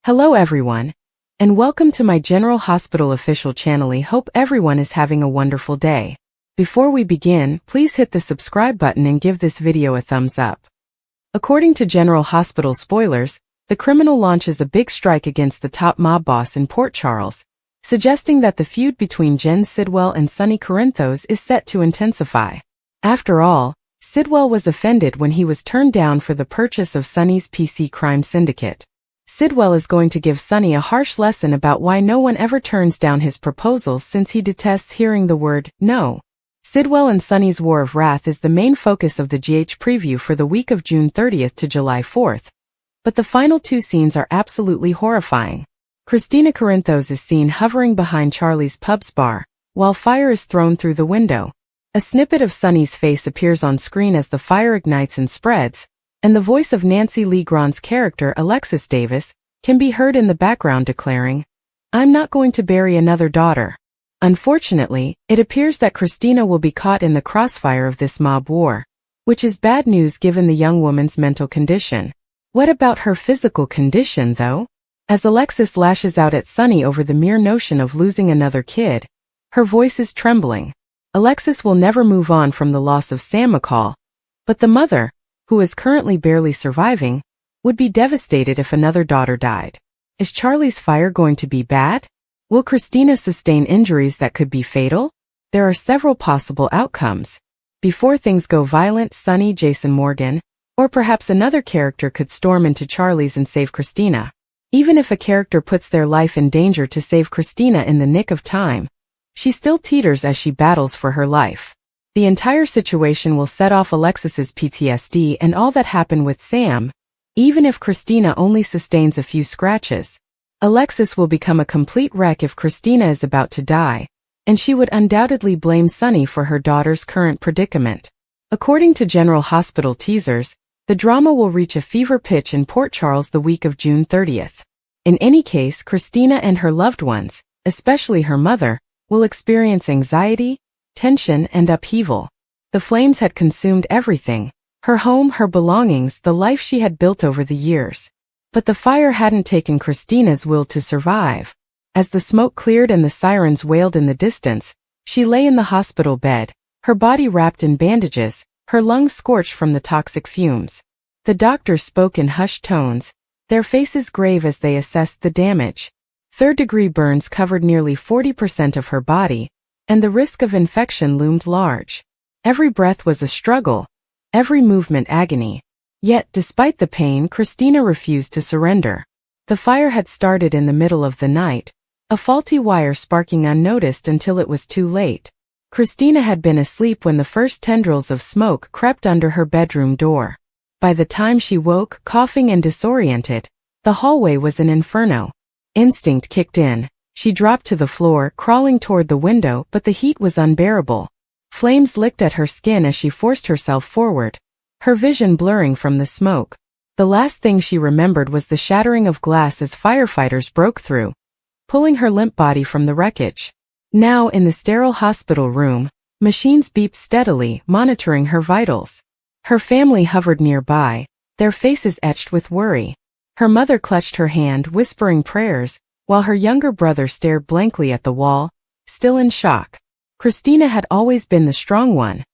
Hello everyone, and welcome to my General Hospital official channel. I hope everyone is having a wonderful day. Before we begin, please hit the subscribe button and give this video a thumbs up. According to General Hospital spoilers, the criminal launches a big strike against the top mob boss in Port Charles, suggesting that the feud between Jen Sidwell and Sonny Corinthos is set to intensify. After all, Sidwell was offended when he was turned down for the purchase of Sonny's PC crime syndicate. Sidwell is going to give Sonny a harsh lesson about why no one ever turns down his proposals, since he detests hearing the word no. Sidwell and Sonny's War of Wrath is the main focus of the GH preview for the week of June 30th to July 4th. But the final two scenes are absolutely horrifying. Kristina Corinthos is seen hovering behind Charlie's pub's bar, while fire is thrown through the window. A snippet of Sonny's face appears on screen as the fire ignites and spreads, and the voice of Nancy Lee Grant's character Alexis Davis can be heard in the background declaring, "I'm not going to bury another daughter." Unfortunately, it appears that Kristina will be caught in the crossfire of this mob war, which is bad news given the young woman's mental condition. What about her physical condition, though? As Alexis lashes out at Sonny over the mere notion of losing another kid, her voice is trembling. Alexis will never move on from the loss of Sam McCall, but the mother, who is currently barely surviving, would be devastated if another daughter died. Is Charlie's fire going to be bad? Will Kristina sustain injuries that could be fatal? There are several possible outcomes. Before things go violent, Sonny, Jason Morgan, or perhaps another character could storm into Charlie's and save Kristina. Even if a character puts their life in danger to save Kristina in the nick of time, she still teeters as she battles for her life. The entire situation will set off Alexis's PTSD and all that happened with Sam. Even if Kristina only sustains a few scratches, Alexis will become a complete wreck if Kristina is about to die, and she would undoubtedly blame Sonny for her daughter's current predicament. According to General Hospital teasers, the drama will reach a fever pitch in Port Charles the week of June 30th. In any case, Kristina and her loved ones, especially her mother, will experience anxiety, tension, and upheaval. The flames had consumed everything: her home, her belongings, the life she had built over the years. But the fire hadn't taken Kristina's will to survive. As the smoke cleared and the sirens wailed in the distance, she lay in the hospital bed, her body wrapped in bandages, her lungs scorched from the toxic fumes. The doctors spoke in hushed tones, their faces grave as they assessed the damage. Third-degree burns covered nearly 40% of her body, and the risk of infection loomed large. Every breath was a struggle, every movement agony. Yet, despite the pain, Kristina refused to surrender. The fire had started in the middle of the night, a faulty wire sparking unnoticed until it was too late. Kristina had been asleep when the first tendrils of smoke crept under her bedroom door. By the time she woke, coughing and disoriented, the hallway was an inferno. Instinct kicked in. She dropped to the floor, crawling toward the window, but the heat was unbearable. Flames licked at her skin as she forced herself forward, her vision blurring from the smoke. The last thing she remembered was the shattering of glass as firefighters broke through, pulling her limp body from the wreckage. Now, in the sterile hospital room, machines beeped steadily, monitoring her vitals. Her family hovered nearby, their faces etched with worry. Her mother clutched her hand, whispering prayers, while her younger brother stared blankly at the wall, still in shock. Kristina had always been the strong one,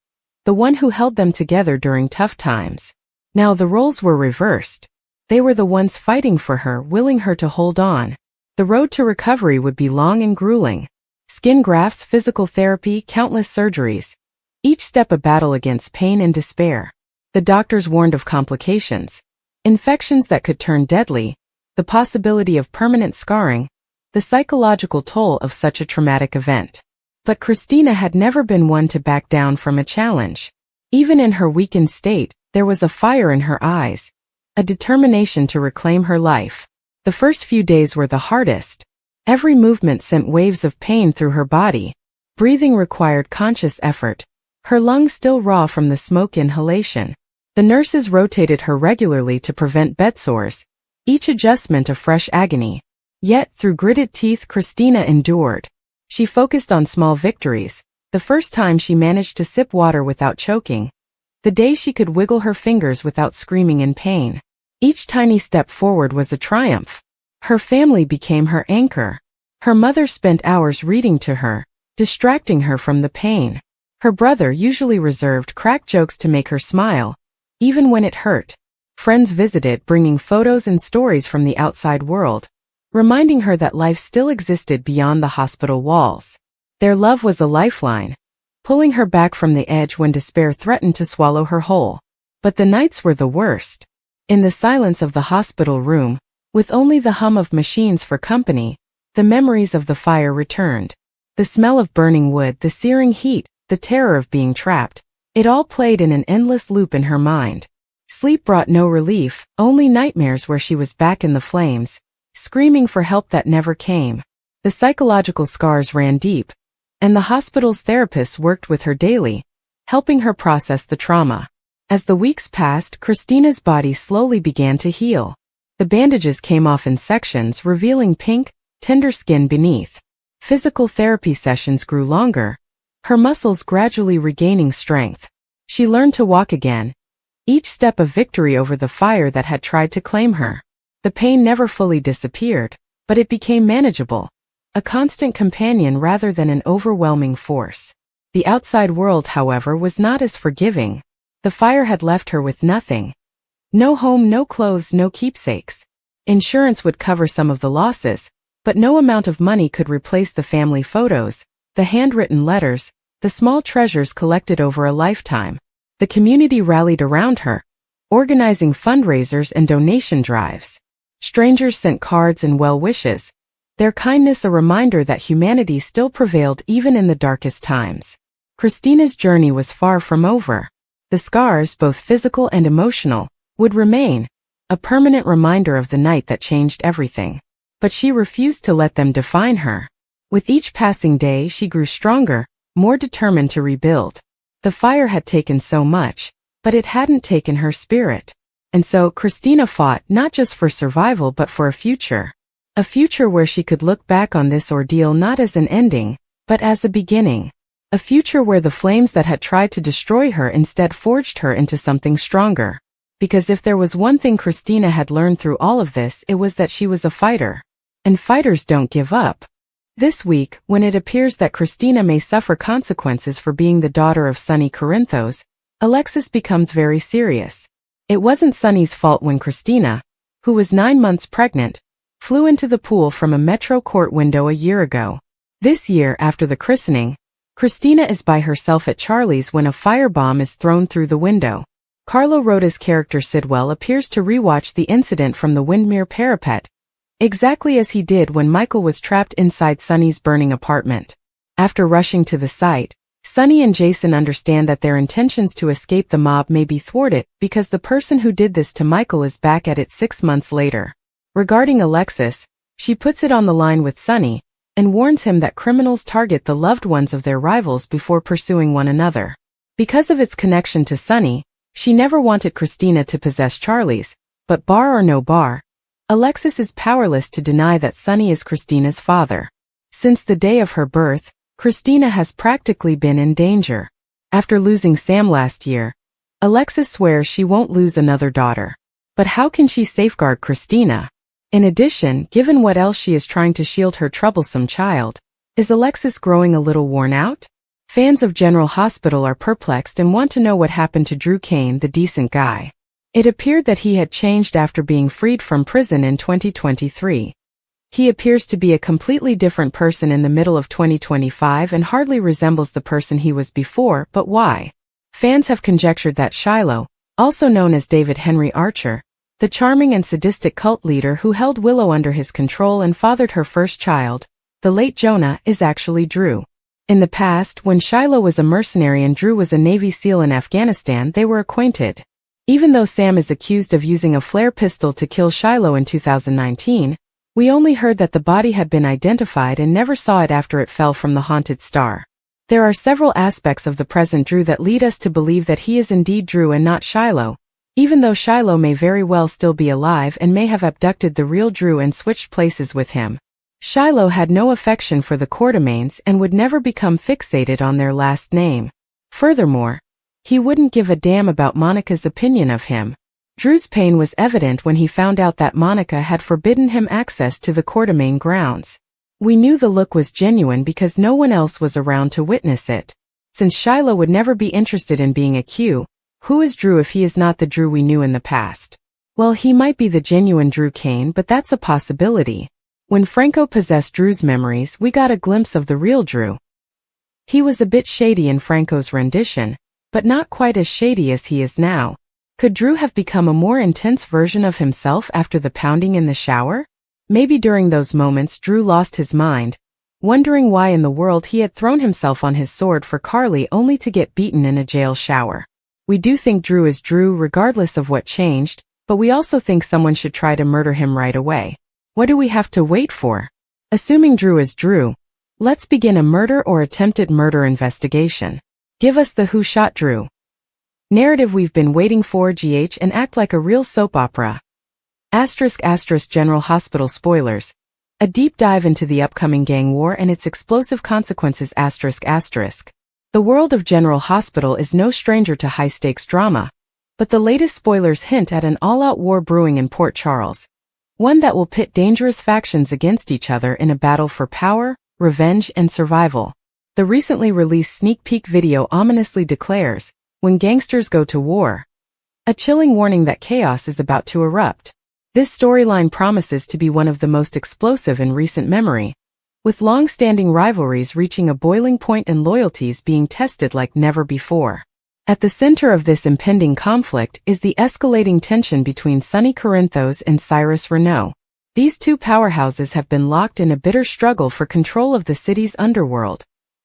the one who held them together during tough times. Now the roles were reversed. They were the ones fighting for her, willing her to hold on. The road to recovery would be long and grueling. Skin grafts, physical therapy, countless surgeries. Each step a battle against pain and despair. The doctors warned of complications, infections that could turn deadly, the possibility of permanent scarring, the psychological toll of such a traumatic event. But Kristina had never been one to back down from a challenge. Even in her weakened state, there was a fire in her eyes, a determination to reclaim her life. The first few days were the hardest. Every movement sent waves of pain through her body. Breathing required conscious effort, her lungs still raw from the smoke inhalation. The nurses rotated her regularly to prevent bed sores, each adjustment a fresh agony. Yet, through gritted teeth, Kristina endured. She focused on small victories: the first time she managed to sip water without choking, the day she could wiggle her fingers without screaming in pain. Each tiny step forward was a triumph. Her family became her anchor. Her mother spent hours reading to her, distracting her from the pain. Her brother usually reserved crack jokes to make her smile, even when it hurt. Friends visited, bringing photos and stories from the outside world, reminding her that life still existed beyond the hospital walls. Their love was a lifeline, pulling her back from the edge when despair threatened to swallow her whole. But the nights were the worst. In the silence of the hospital room, with only the hum of machines for company, the memories of the fire returned. The smell of burning wood, the searing heat, the terror of being trapped, it all played in an endless loop in her mind. Sleep brought no relief, only nightmares where she was back in the flames, screaming for help that never came. The psychological scars ran deep, and the hospital's therapists worked with her daily, helping her process the trauma. As the weeks passed, Kristina's body slowly began to heal. The bandages came off in sections, revealing pink, tender skin beneath. Physical therapy sessions grew longer, her muscles gradually regaining strength. She learned to walk again, each step a victory over the fire that had tried to claim her. The pain never fully disappeared, but it became manageable, a constant companion rather than an overwhelming force. The outside world, however, was not as forgiving. The fire had left her with nothing. No home, no clothes, no keepsakes. Insurance would cover some of the losses, but no amount of money could replace the family photos, the handwritten letters, the small treasures collected over a lifetime. The community rallied around her, organizing fundraisers and donation drives. Strangers sent cards and well wishes, their kindness a reminder that humanity still prevailed even in the darkest times. Kristina's journey was far from over. The scars, both physical and emotional, would remain, a permanent reminder of the night that changed everything. But she refused to let them define her. With each passing day, she grew stronger, more determined to rebuild. The fire had taken so much, but it hadn't taken her spirit. And so Kristina fought not just for survival but for a future. A future where she could look back on this ordeal not as an ending, but as a beginning. A future where the flames that had tried to destroy her instead forged her into something stronger. Because if there was one thing Kristina had learned through all of this, it was that she was a fighter. And fighters don't give up. This week, when it appears that Kristina may suffer consequences for being the daughter of Sonny Corinthos, Alexis becomes very serious. It wasn't Sonny's fault when Kristina, who was 9 months pregnant, flew into the pool from a Metro court window a year ago. This year, after the christening, Kristina is by herself at Charlie's when a firebomb is thrown through the window. Carlo Roda's character Sidwell appears to rewatch the incident from the Windmere parapet, exactly as he did when Michael was trapped inside Sonny's burning apartment. After rushing to the site, Sonny and Jason understand that their intentions to escape the mob may be thwarted because the person who did this to Michael is back at it 6 months later. Regarding Alexis, she puts it on the line with Sonny and warns him that criminals target the loved ones of their rivals before pursuing one another. Because of its connection to Sonny, she never wanted Kristina to possess Charlie's, but bar or no bar, Alexis is powerless to deny that Sonny is Kristina's father. Since the day of her birth, Kristina has practically been in danger. After losing Sam last year, Alexis swears she won't lose another daughter. But how can she safeguard Kristina? In addition, given what else she is trying to shield her troublesome child, is Alexis growing a little worn out? Fans of General Hospital are perplexed and want to know what happened to Drew Kane, the decent guy. It appeared that he had changed after being freed from prison in 2023. He appears to be a completely different person in the middle of 2025 and hardly resembles the person he was before, but why? Fans have conjectured that Shiloh, also known as David Henry Archer, the charming and sadistic cult leader who held Willow under his control and fathered her first child, the late Jonah, is actually Drew. In the past, when Shiloh was a mercenary and Drew was a Navy SEAL in Afghanistan, they were acquainted. Even though Sam is accused of using a flare pistol to kill Shiloh in 2019, we only heard that the body had been identified and never saw it after it fell from the haunted star. There are several aspects of the present Drew that lead us to believe that he is indeed Drew and not Shiloh, even though Shiloh may very well still be alive and may have abducted the real Drew and switched places with him. Shiloh had no affection for the Quartermaines and would never become fixated on their last name. Furthermore, he wouldn't give a damn about Monica's opinion of him. Drew's pain was evident when he found out that Monica had forbidden him access to the Quartermain grounds. We knew the look was genuine because no one else was around to witness it. Since Shiloh would never be interested in being a Q, who is Drew if he is not the Drew we knew in the past? Well, he might be the genuine Drew Kane, but that's a possibility. When Franco possessed Drew's memories, we got a glimpse of the real Drew. He was a bit shady in Franco's rendition, but not quite as shady as he is now. Could Drew have become a more intense version of himself after the pounding in the shower? Maybe during those moments Drew lost his mind, wondering why in the world he had thrown himself on his sword for Carly only to get beaten in a jail shower. We do think Drew is Drew regardless of what changed, but we also think someone should try to murder him right away. What do we have to wait for? Assuming Drew is Drew, let's begin a murder or attempted murder investigation. Give us the who shot Drew narrative we've been waiting for, GH, and act like a real soap opera. *** General Hospital spoilers. A deep dive into the upcoming gang war and its explosive consequences. ***. The world of General Hospital is no stranger to high-stakes drama, but the latest spoilers hint at an all-out war brewing in Port Charles. One that will pit dangerous factions against each other in a battle for power, revenge, and survival. The recently released sneak peek video ominously declares, "When gangsters go to war." A chilling warning that chaos is about to erupt. This storyline promises to be one of the most explosive in recent memory, with long-standing rivalries reaching a boiling point and loyalties being tested like never before. At the center of this impending conflict is the escalating tension between Sonny Corinthos and Cyrus Renaud. These two powerhouses have been locked in a bitter struggle for control of the city's underworld,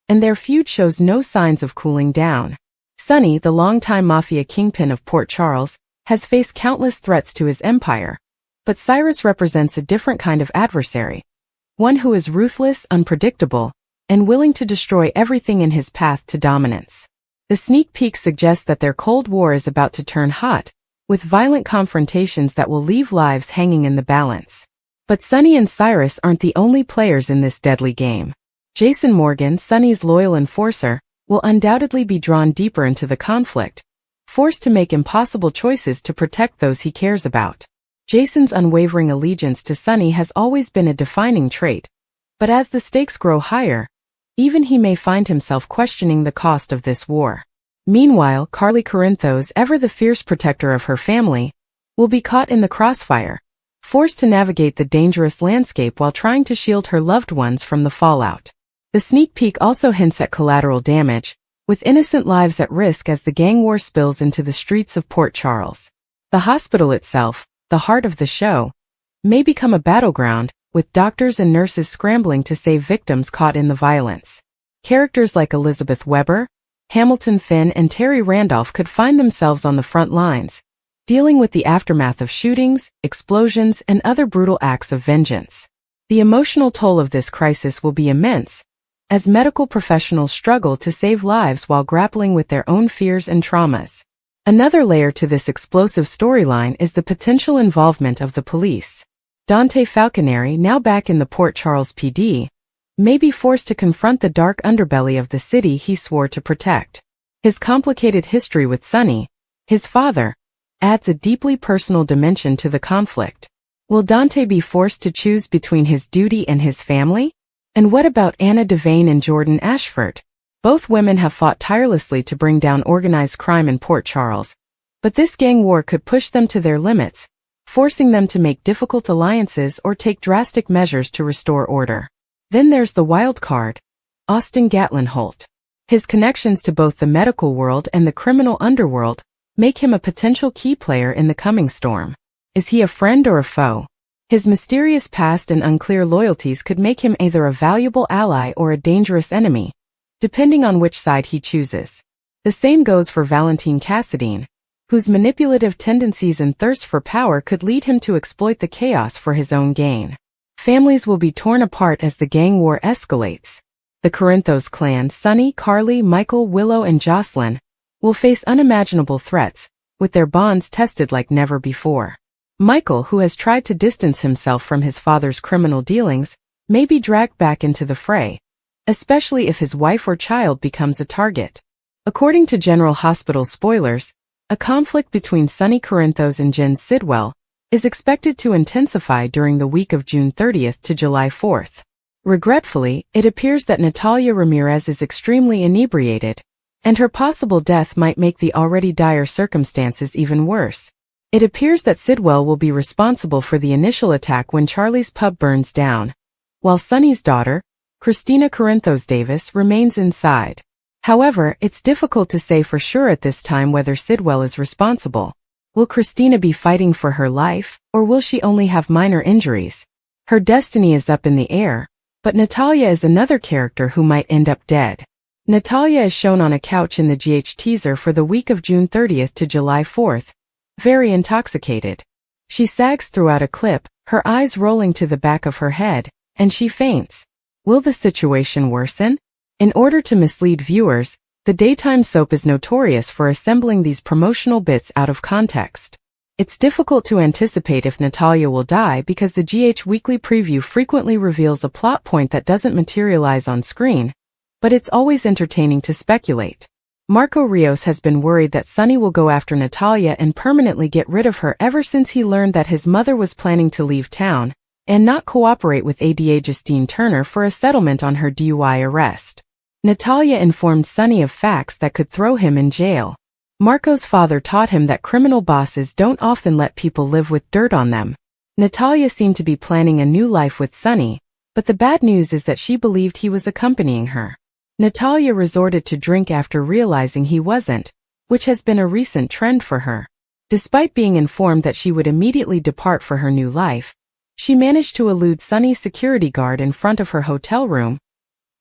and their feud shows no signs of cooling down. Sonny, the longtime mafia kingpin of Port Charles, has faced countless threats to his empire, but Cyrus represents a different kind of adversary. One who is ruthless, unpredictable, and willing to destroy everything in his path to dominance. The sneak peek suggests that their Cold War is about to turn hot, with violent confrontations that will leave lives hanging in the balance. But Sonny and Cyrus aren't the only players in this deadly game. Jason Morgan, Sonny's loyal enforcer, will undoubtedly be drawn deeper into the conflict, forced to make impossible choices to protect those he cares about. Jason's unwavering allegiance to Sonny has always been a defining trait, but as the stakes grow higher, even he may find himself questioning the cost of this war. Meanwhile, Carly Corinthos, ever the fierce protector of her family, will be caught in the crossfire, forced to navigate the dangerous landscape while trying to shield her loved ones from the fallout. The sneak peek also hints at collateral damage, with innocent lives at risk as the gang war spills into the streets of Port Charles. The hospital itself, the heart of the show, may become a battleground, with doctors and nurses scrambling to save victims caught in the violence. Characters like Elizabeth Weber, Hamilton Finn, and Terry Randolph could find themselves on the front lines, dealing with the aftermath of shootings, explosions, and other brutal acts of vengeance. The emotional toll of this crisis will be immense, as medical professionals struggle to save lives while grappling with their own fears and traumas. Another layer to this explosive storyline is the potential involvement of the police. Dante Falconeri, now back in the Port Charles PD, may be forced to confront the dark underbelly of the city he swore to protect. His complicated history with Sonny, his father, adds a deeply personal dimension to the conflict. Will Dante be forced to choose between his duty and his family? And what about Anna Devane and Jordan Ashford? Both women have fought tirelessly to bring down organized crime in Port Charles, but this gang war could push them to their limits, forcing them to make difficult alliances or take drastic measures to restore order. Then there's the wild card, Austin Gatlin Holt. His connections to both the medical world and the criminal underworld make him a potential key player in the coming storm. Is he a friend or a foe? His mysterious past and unclear loyalties could make him either a valuable ally or a dangerous enemy, depending on which side he chooses. The same goes for Valentine Cassadine, whose manipulative tendencies and thirst for power could lead him to exploit the chaos for his own gain. Families will be torn apart as the gang war escalates. The Corinthos clan, Sonny, Carly, Michael, Willow, and Jocelyn, will face unimaginable threats, with their bonds tested like never before. Michael, who has tried to distance himself from his father's criminal dealings, may be dragged back into the fray, especially if his wife or child becomes a target. According to General Hospital spoilers, A conflict between Sonny Corinthos and Jen Sidwell is expected to intensify during the week of June 30th to July 4th. Regretfully, it appears that Natalia Ramirez is extremely inebriated, and her possible death might make the already dire circumstances even worse. It appears that Sidwell will be responsible for the initial attack when Charlie's pub burns down, while Sonny's daughter, Kristina Corinthos Davis, remains inside. However, it's difficult to say for sure at this time whether Sidwell is responsible. Will Kristina be fighting for her life, or will she only have minor injuries? Her destiny is up in the air, but Natalia is another character who might end up dead. Natalia is shown on a couch in the GH teaser for the week of June 30th to July 4th, very intoxicated. She sags throughout a clip, her eyes rolling to the back of her head, and she faints. Will the situation worsen? In order to mislead viewers, the daytime soap is notorious for assembling these promotional bits out of context. It's difficult to anticipate if Natalia will die because the GH Weekly Preview frequently reveals a plot point that doesn't materialize on screen, but it's always entertaining to speculate. Marco Rios has been worried that Sonny will go after Natalia and permanently get rid of her ever since he learned that his mother was planning to leave town and not cooperate with ADA Justine Turner for a settlement on her DUI arrest. Natalia informed Sonny of facts that could throw him in jail. Marco's father taught him that criminal bosses don't often let people live with dirt on them. Natalia seemed to be planning a new life with Sonny, but the bad news is that she believed he was accompanying her. Natalia resorted to drink after realizing he wasn't, which has been a recent trend for her. Despite being informed that she would immediately depart for her new life, she managed to elude Sonny's security guard in front of her hotel room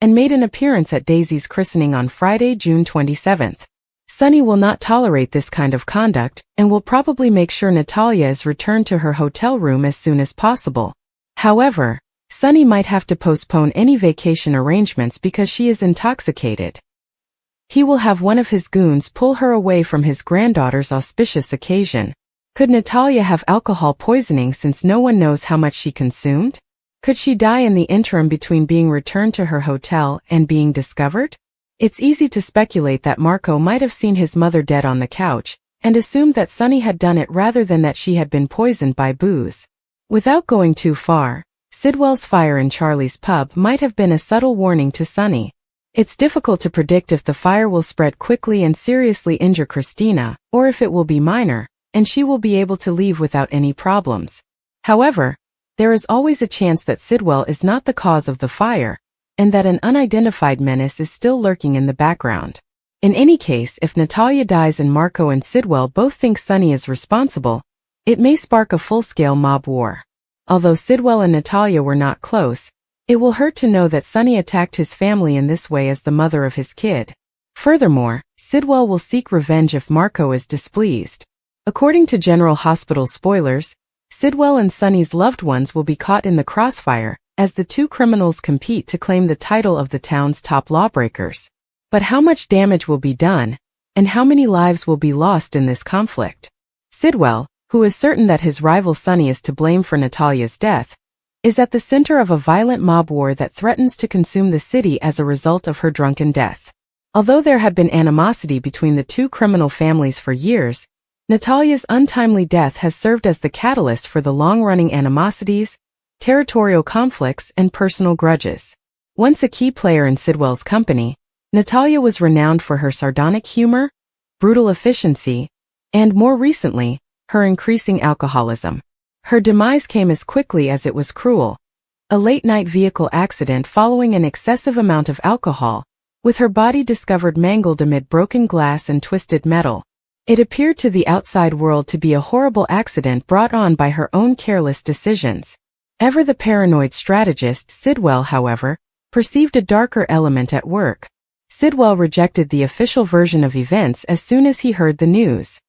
and made an appearance at Daisy's christening on Friday, June 27th. Sonny will not tolerate this kind of conduct and will probably make sure Natalia is returned to her hotel room as soon as possible. However, Sonny might have to postpone any vacation arrangements because she is intoxicated. He will have one of his goons pull her away from his granddaughter's auspicious occasion. Could Natalia have alcohol poisoning since no one knows how much she consumed? Could she die in the interim between being returned to her hotel and being discovered? It's easy to speculate that Marco might have seen his mother dead on the couch and assumed that Sonny had done it rather than that she had been poisoned by booze. Without going too far, Sidwell's fire in Charlie's pub might have been a subtle warning to Sonny. It's difficult to predict if the fire will spread quickly and seriously injure Kristina, or if it will be minor, and she will be able to leave without any problems. However, there is always a chance that Sidwell is not the cause of the fire, and that an unidentified menace is still lurking in the background. In any case, if Natalia dies and Marco and Sidwell both think Sonny is responsible, it may spark a full-scale mob war. Although Sidwell and Natalia were not close, it will hurt to know that Sonny attacked his family in this way as the mother of his kid. Furthermore, Sidwell will seek revenge if Marco is displeased. According to General Hospital spoilers, Sidwell and Sonny's loved ones will be caught in the crossfire as the two criminals compete to claim the title of the town's top lawbreakers. But how much damage will be done, and how many lives will be lost in this conflict? Sidwell, who is certain that his rival Sonny is to blame for Natalia's death, is at the center of a violent mob war that threatens to consume the city as a result of her drunken death. Although there had been animosity between the two criminal families for years, Natalia's untimely death has served as the catalyst for the long-running animosities, territorial conflicts, and personal grudges. Once a key player in Sidwell's company, Natalia was renowned for her sardonic humor, brutal efficiency, and more recently, her increasing alcoholism. Her demise came as quickly as it was cruel. A late-night vehicle accident following an excessive amount of alcohol, with her body discovered mangled amid broken glass and twisted metal. It appeared to the outside world to be a horrible accident brought on by her own careless decisions. Ever the paranoid strategist, Sidwell, however, perceived a darker element at work. Sidwell rejected the official version of events as soon as he heard the news.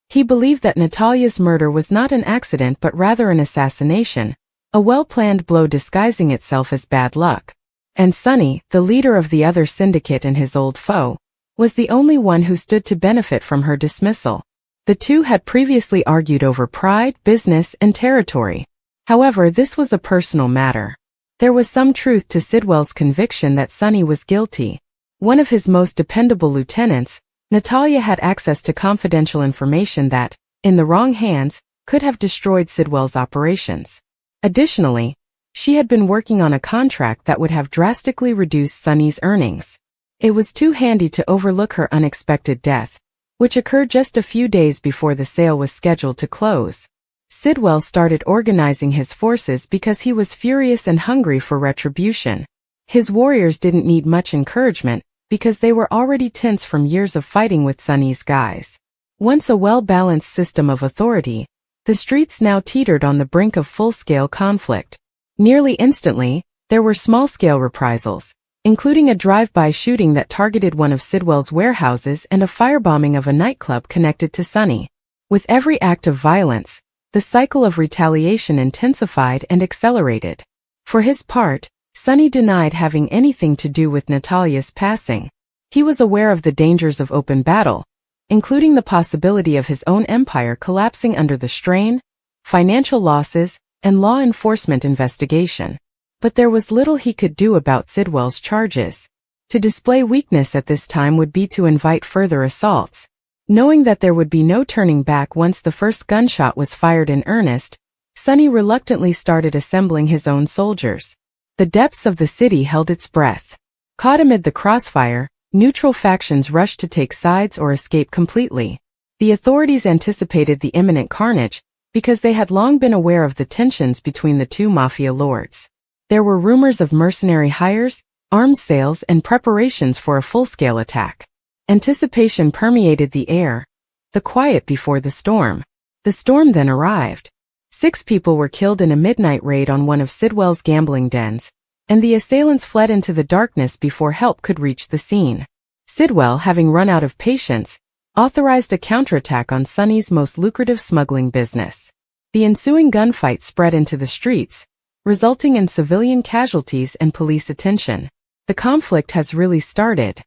He believed that Natalia's murder was not an accident but rather an assassination, a well-planned blow disguising itself as bad luck. And Sonny, the leader of the other syndicate and his old foe, was the only one who stood to benefit from her dismissal. The two had previously argued over pride, business, and territory. However, this was a personal matter. There was some truth to Sidwell's conviction that Sonny was guilty. One of his most dependable lieutenants, Natalia had access to confidential information that, in the wrong hands, could have destroyed Sidwell's operations. Additionally, she had been working on a contract that would have drastically reduced Sunny's earnings. It was too handy to overlook her unexpected death, which occurred just a few days before the sale was scheduled to close. Sidwell started organizing his forces because he was furious and hungry for retribution. His warriors didn't need much encouragement because they were already tense from years of fighting with Sunny's guys. Once a well-balanced system of authority, the streets now teetered on the brink of full-scale conflict. Nearly instantly, there were small-scale reprisals, including a drive-by shooting that targeted one of Sidwell's warehouses and a firebombing of a nightclub connected to Sunny. With every act of violence, the cycle of retaliation intensified and accelerated. For his part, Sunny denied having anything to do with Natalia's passing. He was aware of the dangers of open battle, including the possibility of his own empire collapsing under the strain, financial losses, and law enforcement investigation. But there was little he could do about Sidwell's charges. To display weakness at this time would be to invite further assaults. Knowing that there would be no turning back once the first gunshot was fired in earnest, Sunny reluctantly started assembling his own soldiers. The depths of the city held its breath. Caught amid the crossfire, neutral factions rushed to take sides or escape completely. The authorities anticipated the imminent carnage because they had long been aware of the tensions between the two mafia lords. There were rumors of mercenary hires, arms sales, and preparations for a full-scale attack. Anticipation permeated the air, the quiet before the storm. The storm then arrived. 6 people were killed in a midnight raid on one of Sidwell's gambling dens, and the assailants fled into the darkness before help could reach the scene. Sidwell, having run out of patience, authorized a counterattack on Sunny's most lucrative smuggling business. The ensuing gunfight spread into the streets, resulting in civilian casualties and police attention. The conflict has really started.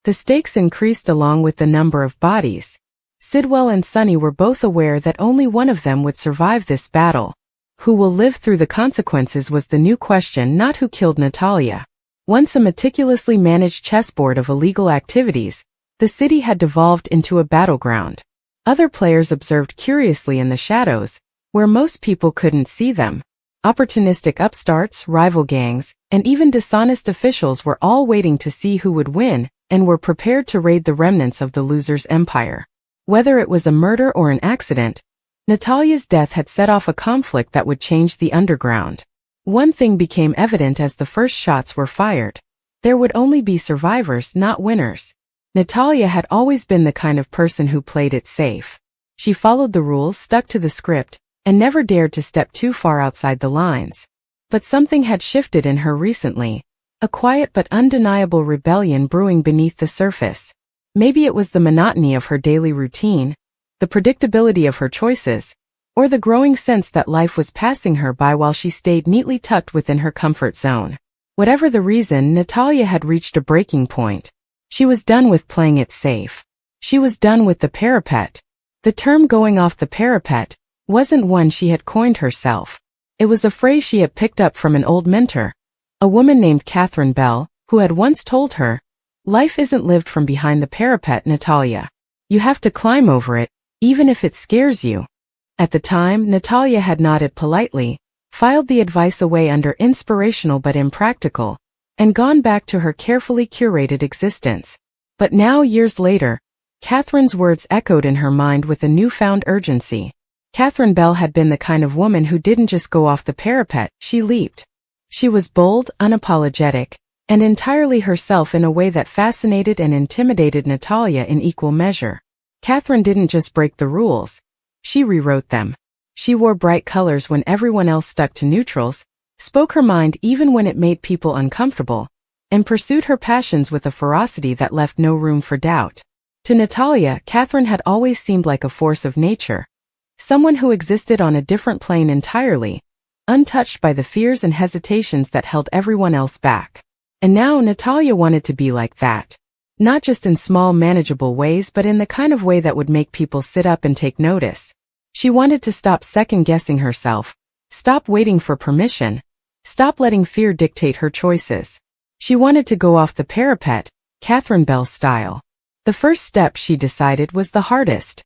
The stakes increased along with the number of bodies. Sidwell and Sunny were both aware that only one of them would survive this battle. Who will live through the consequences was the new question, not who killed Natalia. Once a meticulously managed chessboard of illegal activities, the city had devolved into a battleground. Other players observed curiously in the shadows, where most people couldn't see them. Opportunistic upstarts, rival gangs, and even dishonest officials were all waiting to see who would win and were prepared to raid the remnants of the loser's empire. Whether it was a murder or an accident, Natalia's death had set off a conflict that would change the underground. One thing became evident as the first shots were fired. There would only be survivors, not winners. Natalia had always been the kind of person who played it safe. She followed the rules, stuck to the script, and never dared to step too far outside the lines. But something had shifted in her recently, a quiet but undeniable rebellion brewing beneath the surface. Maybe it was the monotony of her daily routine, the predictability of her choices, or the growing sense that life was passing her by while she stayed neatly tucked within her comfort zone. Whatever the reason, Natalia had reached a breaking point. She was done with playing it safe. She was done with the parapet. The term "going off the parapet" wasn't one she had coined herself. It was a phrase she had picked up from an old mentor, a woman named Catherine Bell, who had once told her, "Life isn't lived from behind the parapet, Natalia. You have to climb over it, even if it scares you." At the time, Natalia had nodded politely, filed the advice away under inspirational but impractical, and gone back to her carefully curated existence. But now, years later, Catherine's words echoed in her mind with a newfound urgency. Catherine Bell had been the kind of woman who didn't just go off the parapet, she leaped. She was bold, unapologetic, and entirely herself in a way that fascinated and intimidated Natalia in equal measure. Catherine didn't just break the rules, she rewrote them. She wore bright colors when everyone else stuck to neutrals, spoke her mind even when it made people uncomfortable, and pursued her passions with a ferocity that left no room for doubt. To Natalia, Catherine had always seemed like a force of nature, someone who existed on a different plane entirely, untouched by the fears and hesitations that held everyone else back. And now Natalia wanted to be like that. Not just in small, manageable ways, but in the kind of way that would make people sit up and take notice. She wanted to stop second-guessing herself, stop waiting for permission, stop letting fear dictate her choices. She wanted to go off the parapet, Catherine Bell style. The first step, she decided, was the hardest.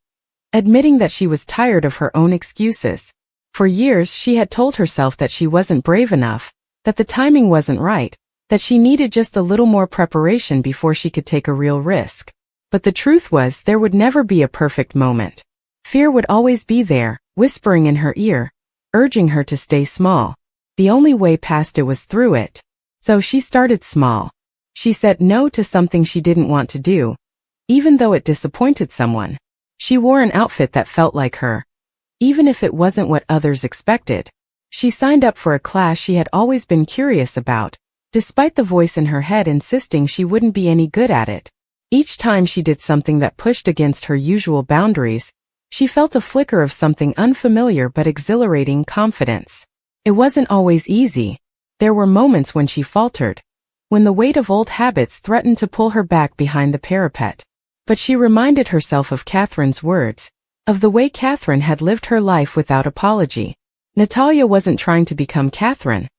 Admitting that she was tired of her own excuses. For years, she had told herself that she wasn't brave enough, that the timing wasn't right, that she needed just a little more preparation before she could take a real risk. But the truth was, there would never be a perfect moment. Fear would always be there, whispering in her ear, urging her to stay small. The only way past it was through it. So she started small. She said no to something she didn't want to do, even though it disappointed someone. She wore an outfit that felt like her, even if it wasn't what others expected. She signed up for a class she had always been curious about, despite the voice in her head insisting she wouldn't be any good at it. Each time she did something that pushed against her usual boundaries, she felt a flicker of something unfamiliar but exhilarating confidence. It wasn't always easy. There were moments when she faltered, when the weight of old habits threatened to pull her back behind the parapet. But she reminded herself of Catherine's words, of the way Catherine had lived her life without apology. Natalia wasn't trying to become Catherine.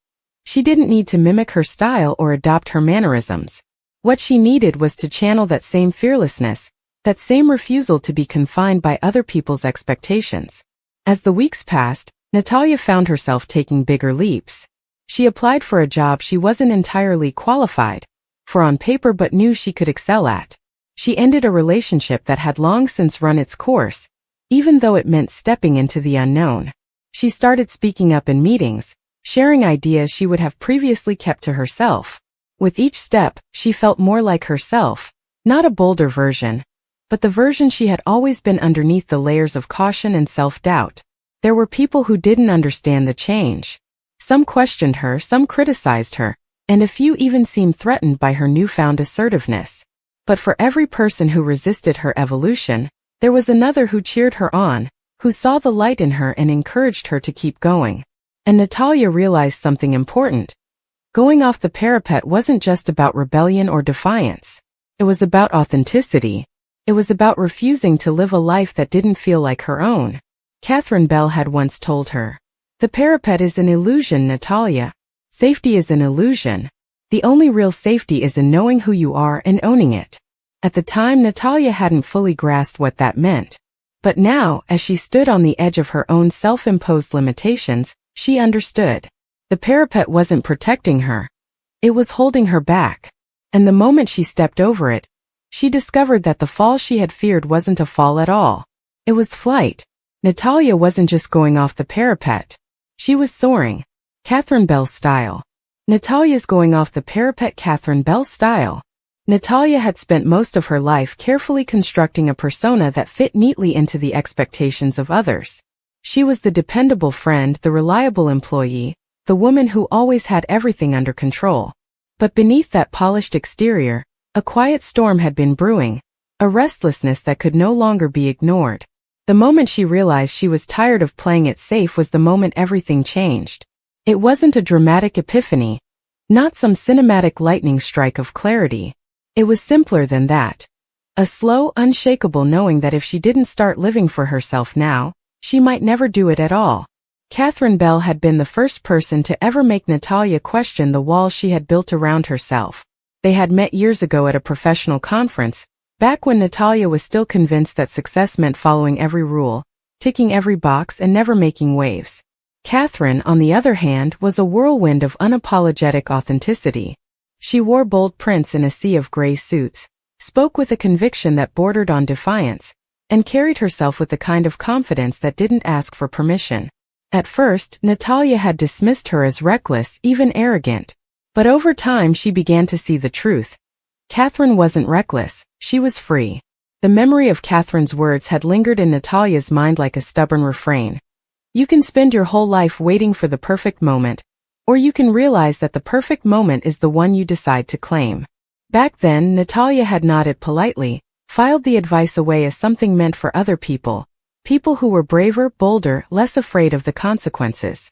She didn't need to mimic her style or adopt her mannerisms. What she needed was to channel that same fearlessness, that same refusal to be confined by other people's expectations. As the weeks passed, Natalia found herself taking bigger leaps. She applied for a job she wasn't entirely qualified for on paper but knew she could excel at. She ended a relationship that had long since run its course, even though it meant stepping into the unknown. She started speaking up in meetings, sharing ideas she would have previously kept to herself. With each step, she felt more like herself, not a bolder version, but the version she had always been underneath the layers of caution and self-doubt. There were people who didn't understand the change. Some questioned her, some criticized her, and a few even seemed threatened by her newfound assertiveness. But for every person who resisted her evolution, there was another who cheered her on, who saw the light in her and encouraged her to keep going. And Natalia realized something important. Going off the parapet wasn't just about rebellion or defiance. It was about authenticity. It was about refusing to live a life that didn't feel like her own. Catherine Bell had once told her, "The parapet is an illusion, Natalia. Safety is an illusion. The only real safety is in knowing who you are and owning it." At the time, Natalia hadn't fully grasped what that meant. But now, as she stood on the edge of her own self-imposed limitations, she understood. The parapet wasn't protecting her. It was holding her back. And the moment she stepped over it, she discovered that the fall she had feared wasn't a fall at all. It was flight. Natalia wasn't just going off the parapet. She was soaring. Catherine Bell style. Natalia's going off the parapet, Catherine Bell style. Natalia had spent most of her life carefully constructing a persona that fit neatly into the expectations of others. She was the dependable friend, the reliable employee, the woman who always had everything under control. But beneath that polished exterior, a quiet storm had been brewing, a restlessness that could no longer be ignored. The moment she realized she was tired of playing it safe was the moment everything changed. It wasn't a dramatic epiphany, not some cinematic lightning strike of clarity. It was simpler than that. A slow, unshakable knowing that if she didn't start living for herself now, she might never do it at all. Catherine Bell had been the first person to ever make Natalia question the walls she had built around herself. They had met years ago at a professional conference, back when Natalia was still convinced that success meant following every rule, ticking every box and never making waves. Catherine, on the other hand, was a whirlwind of unapologetic authenticity. She wore bold prints in a sea of gray suits, spoke with a conviction that bordered on defiance, and carried herself with the kind of confidence that didn't ask for permission. At first, Natalia had dismissed her as reckless, even arrogant. But over time she began to see the truth. Catherine wasn't reckless, she was free. The memory of Catherine's words had lingered in Natalia's mind like a stubborn refrain. You can spend your whole life waiting for the perfect moment, or you can realize that the perfect moment is the one you decide to claim. Back then, Natalia had nodded politely, filed the advice away as something meant for other people, people who were braver, bolder, less afraid of the consequences.